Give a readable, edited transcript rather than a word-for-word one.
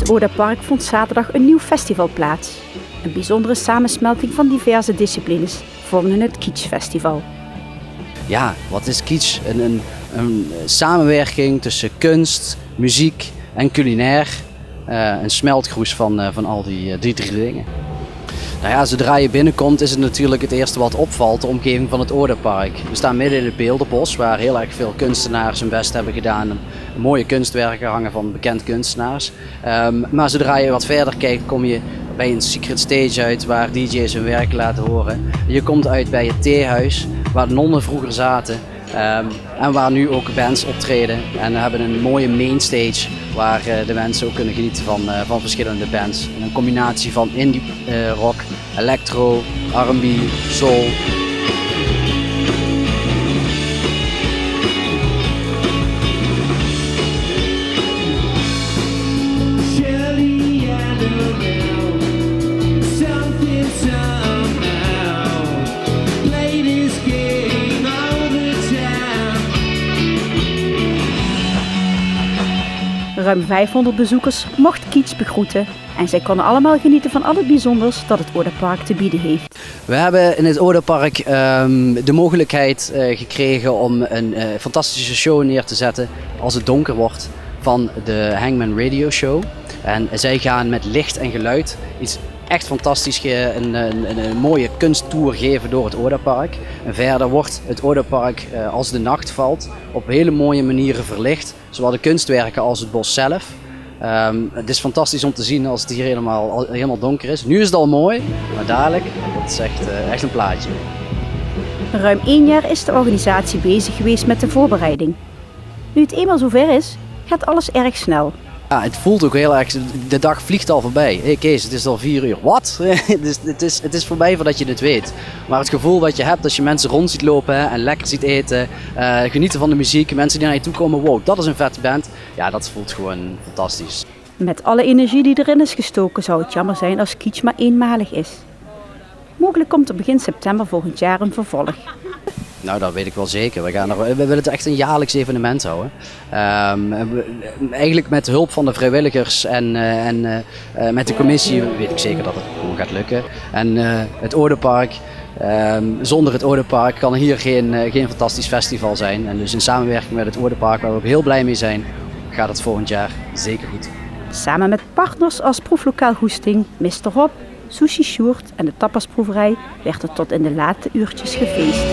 het Oderpark vond zaterdag een nieuw festival plaats. Een bijzondere samensmelting van diverse disciplines vormden het Kitsch Festival. Ja, wat is kitsch? Een samenwerking tussen kunst, muziek en culinair. Een smeltkroes van al die drie dingen. Nou ja, zodra je binnenkomt is het natuurlijk het eerste wat opvalt, de omgeving van het Oderpark. We staan midden in het Beeldenbos, waar heel erg veel kunstenaars hun best hebben gedaan. Mooie kunstwerken hangen van bekend kunstenaars. Maar zodra je wat verder kijkt, kom je bij een secret stage uit waar DJ's hun werk laten horen. Je komt uit bij het theehuis, waar de nonnen vroeger zaten. En waar nu ook bands optreden. En we hebben een mooie mainstage waar de mensen ook kunnen genieten van verschillende bands. Een combinatie van indie rock, electro, R&B, soul. Ruim 500 bezoekers mocht Kitsch begroeten en zij konden allemaal genieten van al het bijzonders dat het Oderpark te bieden heeft. We hebben in het Oderpark de mogelijkheid gekregen om een fantastische show neer te zetten als het donker wordt van de Hangman Radio Show. En zij gaan met licht en geluid iets echt fantastisch, een mooie kunsttour geven door het Oderpark. En verder wordt het Oderpark als de nacht valt op hele mooie manieren verlicht. Zowel de kunstwerken als het bos zelf. Het is fantastisch om te zien als het hier helemaal donker is. Nu is het al mooi, maar dadelijk, dat is echt een plaatje. Ruim 1 jaar is de organisatie bezig geweest met de voorbereiding. Nu het eenmaal zover is, gaat alles erg snel. Ja, het voelt ook heel erg, de dag vliegt al voorbij. Hé Kees, het is al 4 uur. Wat? Het is voorbij voordat je het weet. Maar het gevoel wat je hebt als je mensen rond ziet lopen en lekker ziet eten, genieten van de muziek, mensen die naar je toe komen, wow, dat is een vette band. Ja, dat voelt gewoon fantastisch. Met alle energie die erin is gestoken zou het jammer zijn als Kitsch maar eenmalig is. Mogelijk komt er begin september volgend jaar een vervolg. Nou, dat weet ik wel zeker. We willen het echt een jaarlijks evenement houden. Eigenlijk met hulp van de vrijwilligers en met de commissie weet ik zeker dat het gewoon gaat lukken. En het Oderpark, zonder het Oderpark kan hier geen fantastisch festival zijn. En dus in samenwerking met het Oderpark, waar we ook heel blij mee zijn, gaat het volgend jaar zeker goed. Samen met partners als Proeflokaal Goesting, Mr. Rob, Sushi Sjoerd en de tapasproeverij werd het tot in de late uurtjes gefeest.